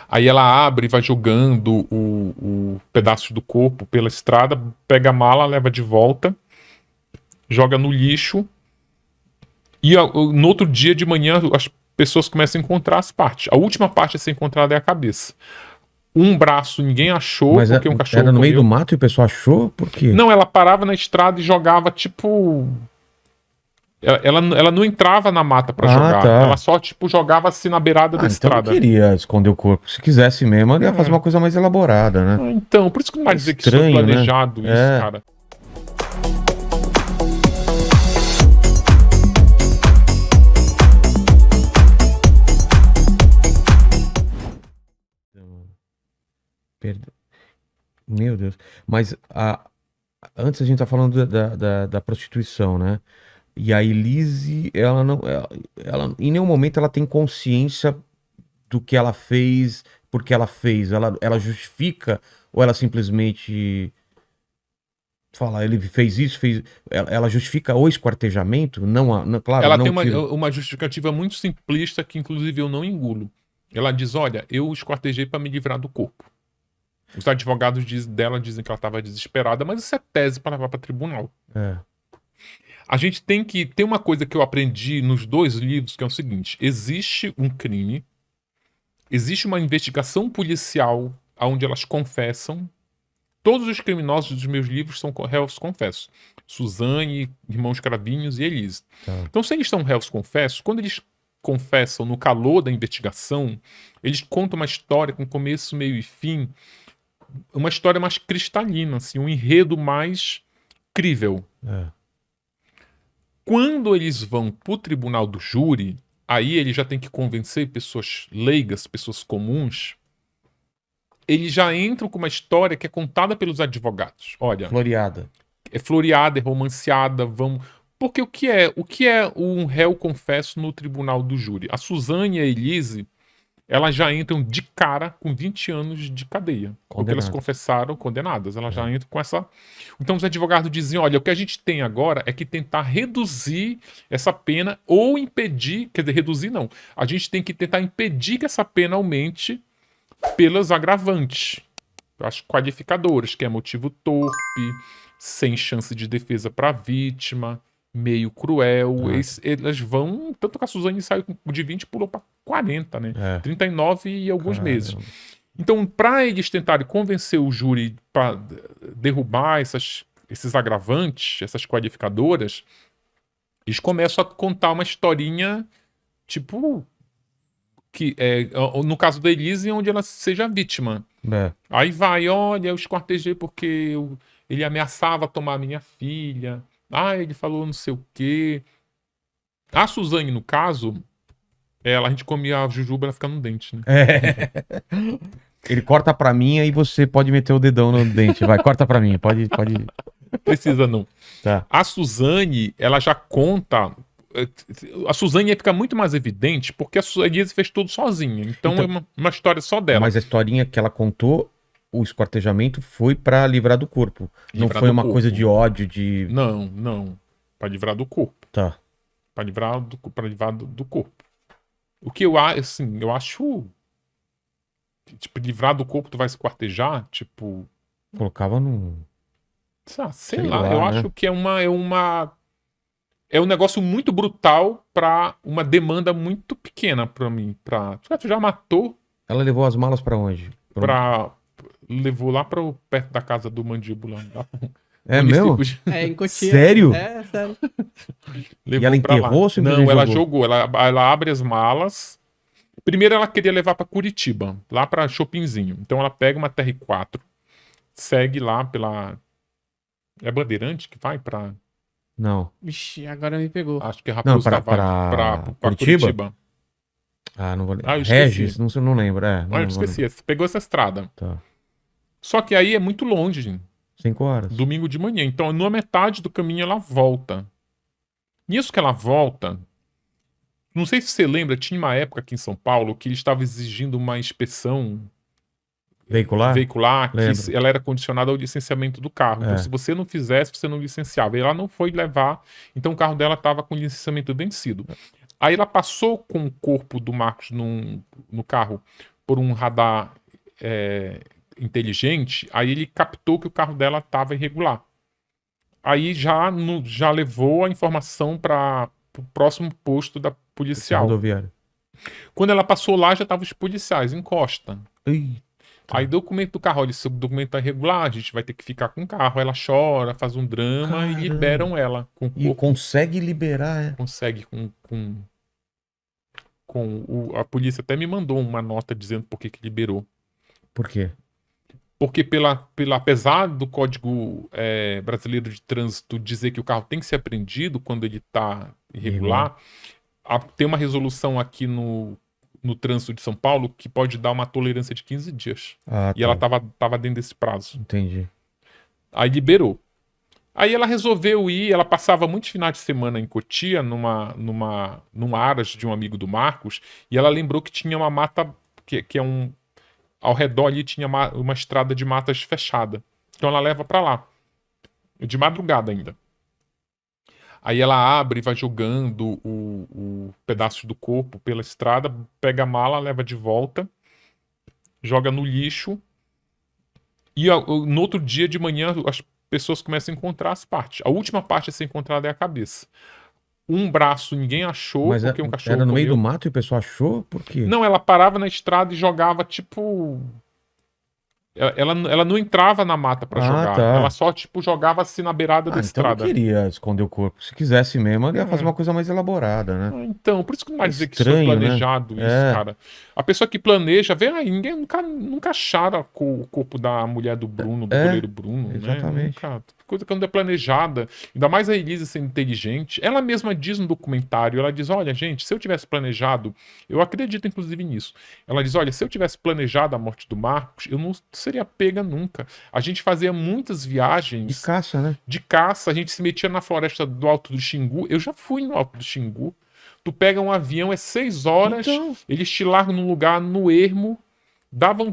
Aí ela abre e vai jogando o pedaço do corpo pela estrada, pega a mala, leva de volta, joga no lixo. E no outro dia de manhã as pessoas começam a encontrar as partes. A última parte a ser encontrada é a cabeça. Um braço ninguém achou, Mas porque um cachorro era no meio do comeu. mato e o pessoal achou? Por quê? Não, ela parava na estrada e jogava, tipo... Ela não entrava na mata pra jogar. Tá. Ela só, tipo, jogava assim na beirada da Então não estrada. queria esconder o corpo. Se quisesse mesmo, ele ia fazer uma coisa mais elaborada, né? Então, por isso que não vai dizer que isso foi Estranho, né? planejado, isso, cara. Meu Deus. Mas antes a gente tá falando da prostituição, né? E a Elise, ela não. Em nenhum momento ela tem consciência do que ela fez, porque ela fez. Ela justifica, ou ela simplesmente fala, ele fez isso, fez. Ela justifica o esquartejamento? Não, claro, Ela não tem tira. uma justificativa muito simplista que, inclusive, eu não engulo. Ela diz: olha, eu esquartejei para me livrar do corpo. Os advogados dela dizem que ela estava desesperada, mas isso é tese para levar para tribunal. É. A gente tem que. Tem uma coisa que eu aprendi nos 2 livros, que é o seguinte: existe um crime, existe uma investigação policial onde elas confessam. Todos os criminosos dos meus livros são réus confessos. Suzane, irmãos Cravinhos e Elise. Tá. Então, se eles são réus confessos, quando eles confessam no calor da investigação, eles contam uma história com começo, meio e fim, uma história mais cristalina, assim, um enredo mais crível. É. Quando eles vão para o tribunal do júri, aí ele já tem que convencer pessoas leigas, pessoas comuns. Eles já entram com uma história que é contada pelos advogados. Olha, Floreada. é floreada, é romanceada, vamos... Porque o que é um réu confesso no tribunal do júri? A Suzane e a Elise, elas já entram de cara com 20 anos de cadeia. Porque elas confessaram condenadas. Elas já entram com essa... Então os advogados dizem, olha, o que a gente tem agora é que tentar reduzir essa pena ou impedir... Quer dizer, reduzir não. A gente tem que tentar impedir que essa pena aumente pelas agravantes. As qualificadoras, que é motivo torpe, sem chance de defesa para a vítima, meio cruel. Elas vão... Tanto que a Suzane saiu de 20 e pulou para 40, né? 39 e alguns meses. Então, para eles tentarem convencer o júri para derrubar esses agravantes, essas qualificadoras, eles começam a contar uma historinha, tipo... que no caso da Elise, onde ela seja vítima. Aí vai, olha, eu esquartejei porque ele ameaçava tomar minha filha. Ele falou não sei o quê. A Suzane, no caso, a gente comia a jujuba, ela fica no dente, né? Ele corta pra mim, aí você pode meter o dedão no dente. Vai, corta pra mim, pode. Precisa não. Tá. A Suzane, ela já conta... A Suzane ia ficar muito mais evidente porque a Elise fez tudo sozinha. Então é uma história só dela. Mas a historinha que ela contou, o esquartejamento foi pra livrar do corpo. Não foi uma coisa de ódio, de... Não. Pra livrar do corpo. Tá. Pra livrar do corpo. O que eu acho... Tipo, livrar do corpo, tu vai se esquartejar? Tipo... Colocava num... Sei lá, eu acho que é um negócio muito brutal pra uma demanda muito pequena pra mim. Tu já matou? Ela levou as malas pra onde? Levou lá perto da casa do Mandíbula. É mesmo? Em Cotia. Sério? Sério. E ela enterrou ou simplesmente? Não, ela jogou. Ela abre as malas. Primeiro ela queria levar pra Curitiba, lá pra Chopinzinho. Então ela pega uma TR4, segue lá pela... É Bandeirante que vai pra... Não. Vixe, agora me pegou. Acho que é Raposo pra Curitiba? Não vou lembrar. Regis, não lembro. Eu esqueci. Você pegou essa estrada. Tá. Só que aí é muito longe, gente. 5 horas. Domingo de manhã. Então, na metade do caminho, ela volta. Nisso que ela volta... Não sei se você lembra, tinha uma época aqui em São Paulo que ele estava exigindo uma inspeção... Veicular, que ela era condicionada ao licenciamento do carro. Então, se você não fizesse, você não licenciava. E ela não foi levar, então o carro dela estava com licenciamento vencido. Aí ela passou com o corpo do Marcos no carro por um radar inteligente, aí ele captou que o carro dela estava irregular. Aí já levou a informação para o próximo posto da policial. Rodoviária. Quando ela passou lá, já estavam os policiais, encosta. Ih, Aí documento do carro, olha, seu documento tá irregular, a gente vai ter que ficar com o carro. Ela chora, faz um drama Caramba. e liberam ela. Com o e corpo, consegue liberar, consegue a polícia até me mandou uma nota dizendo por que liberou. Por quê? Porque apesar do Código Brasileiro de Trânsito dizer que o carro tem que ser apreendido quando ele está irregular, tem uma resolução aqui no trânsito de São Paulo que pode dar uma tolerância de 15 dias. E ela tava dentro desse prazo. Entendi. Aí liberou. Aí ela resolveu ir, ela passava muitos finais de semana em Cotia, num aras de um amigo do Marcos, e ela lembrou que tinha uma mata, que é um... Ao redor ali tinha uma estrada de matas fechada. Então ela leva pra lá. De madrugada ainda. Aí ela abre e vai jogando o pedaço do corpo pela estrada, pega a mala, leva de volta, joga no lixo. E no outro dia de manhã as pessoas começam a encontrar as partes. A última parte a ser encontrada é a cabeça. Um braço ninguém achou, Mas porque um cachorro era no meio do comeu. mato e o pessoal achou? Por quê? Não, ela parava na estrada e jogava tipo... Ela não entrava na mata pra jogar. Tá. Ela só, tipo, jogava assim na beirada da Então estrada. não queria esconder o corpo. Se quisesse mesmo, ele ia fazer uma coisa mais elaborada, né? Então, por isso que não vai dizer que isso Estranho, foi né? planejado, isso, cara. A pessoa que planeja, vê aí, ninguém nunca acharam o corpo da mulher do Bruno, do goleiro Bruno, exatamente. né? Nunca. Coisa que não é planejada. Ainda mais a Elisa sendo inteligente. Ela mesma diz no documentário, ela diz, olha, gente, se eu tivesse planejado, eu acredito inclusive nisso. Ela diz, olha, se eu tivesse planejado a morte do Marcos, eu não seria pega nunca. A gente fazia muitas viagens De caça, né? de caça, a gente se metia na floresta do Alto do Xingu. Eu já fui no Alto do Xingu. Tu pega um avião, é 6 horas, Então. eles te largam num lugar no ermo.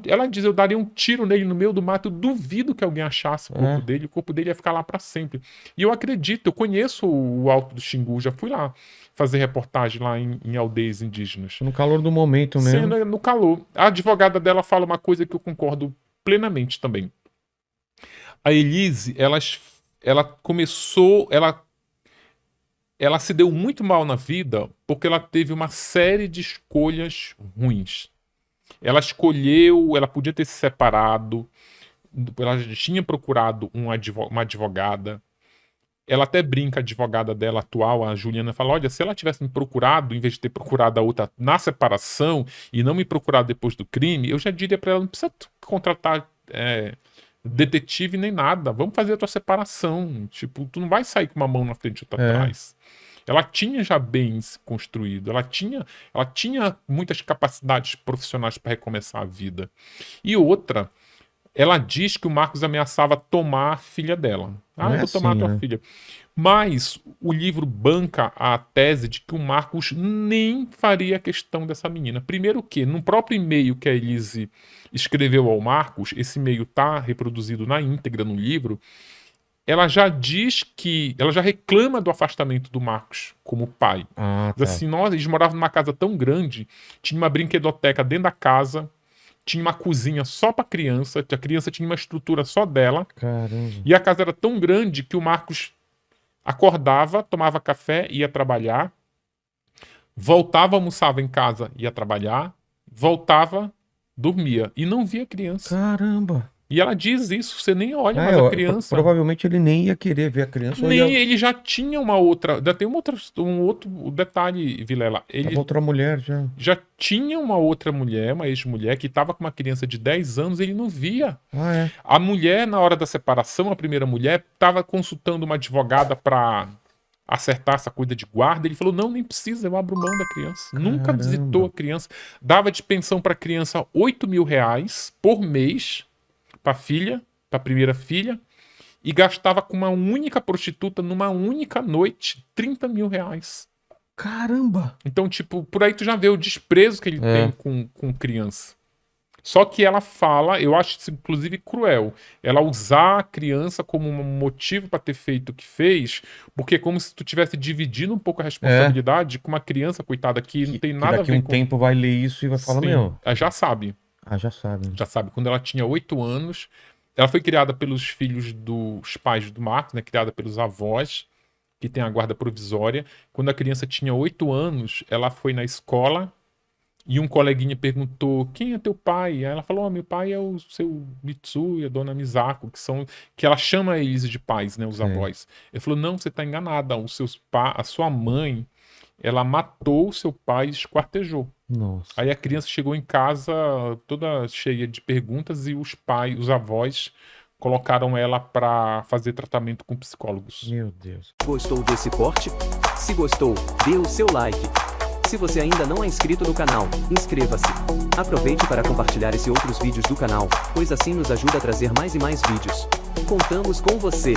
Ela diz, eu daria um tiro nele no meio do mato. Eu duvido que alguém achasse o corpo dele. O corpo dele ia ficar lá pra sempre. E eu acredito, eu conheço o Alto do Xingu, já fui lá fazer reportagem lá em aldeias indígenas. No calor do momento mesmo. Sendo no calor. A advogada dela fala uma coisa que eu concordo plenamente também. A Elise, ela começou, ela se deu muito mal na vida porque ela teve uma série de escolhas ruins. Ela escolheu, ela podia ter se separado, ela já tinha procurado uma advogada. Ela até brinca, a advogada dela atual, a Juliana, fala, olha, se ela tivesse me procurado, em vez de ter procurado a outra na separação e não me procurado depois do crime, eu já diria pra ela, não precisa contratar detetive nem nada, vamos fazer a tua separação. Tipo, tu não vai sair com uma mão na frente e outra atrás. Ela tinha já bens construídos, ela tinha muitas capacidades profissionais para recomeçar a vida. E outra, ela diz que o Marcos ameaçava tomar a filha dela. Não Eu é vou tomar a assim, tua né? filha. Mas o livro banca a tese de que o Marcos nem faria questão dessa menina. Primeiro que, no próprio e-mail que a Elise escreveu ao Marcos, esse e-mail está reproduzido na íntegra no livro, ela já diz que... Ela já reclama do afastamento do Marcos como pai. Diz assim, nossa, eles moravam numa casa tão grande, tinha uma brinquedoteca dentro da casa, tinha uma cozinha só pra criança, a criança tinha uma estrutura só dela. Caramba. E a casa era tão grande que o Marcos acordava, tomava café, ia trabalhar, voltava, almoçava em casa, ia trabalhar, voltava, dormia e não via criança. Caramba. E ela diz isso, você nem olha mais a criança. Provavelmente ele nem ia querer ver a criança. Nem ele já tinha uma outra. Ainda tem um outro detalhe, Vilela. Ele outra mulher já tinha uma outra mulher, uma ex-mulher, que estava com uma criança de 10 anos e ele não via. A mulher, na hora da separação, a primeira mulher, estava consultando uma advogada para acertar essa coisa de guarda. Ele falou: não, nem precisa, eu abro mão da criança. Caramba. Nunca visitou a criança. Dava de pensão para a criança R$8.000 por mês para filha, para a primeira filha, e gastava com uma única prostituta numa única noite R$30.000. Caramba! Então, tipo, por aí tu já vê o desprezo que ele tem com criança. Só que ela fala, eu acho isso inclusive cruel, ela usar a criança como um motivo para ter feito o que fez, porque é como se tu tivesse dividindo um pouco a responsabilidade com uma criança, coitada, que não tem nada a ver daqui um tempo vai ler isso e vai falar, Sim, meu... já sabe. Ah, já sabe. Já sabe, quando ela tinha 8 anos, ela foi criada pelos filhos dos pais do Marcos, né? Criada pelos avós, que tem a guarda provisória. Quando a criança tinha 8 anos, ela foi na escola e um coleguinha perguntou: quem é teu pai? Aí ela falou: meu pai é o seu Mitsu e a dona Misako, que ela chama eles de pais, né? Os Sei. avós. Ele falou: não, você tá enganada. A sua mãe, ela matou o seu pai e esquartejou. Nossa. Aí a criança chegou em casa toda cheia de perguntas e os avós, colocaram ela para fazer tratamento com psicólogos. Meu Deus. Gostou desse corte? Se gostou, dê o seu like. Se você ainda não é inscrito no canal, inscreva-se. Aproveite para compartilhar esse e outros vídeos do canal, pois assim nos ajuda a trazer mais e mais vídeos. Contamos com você!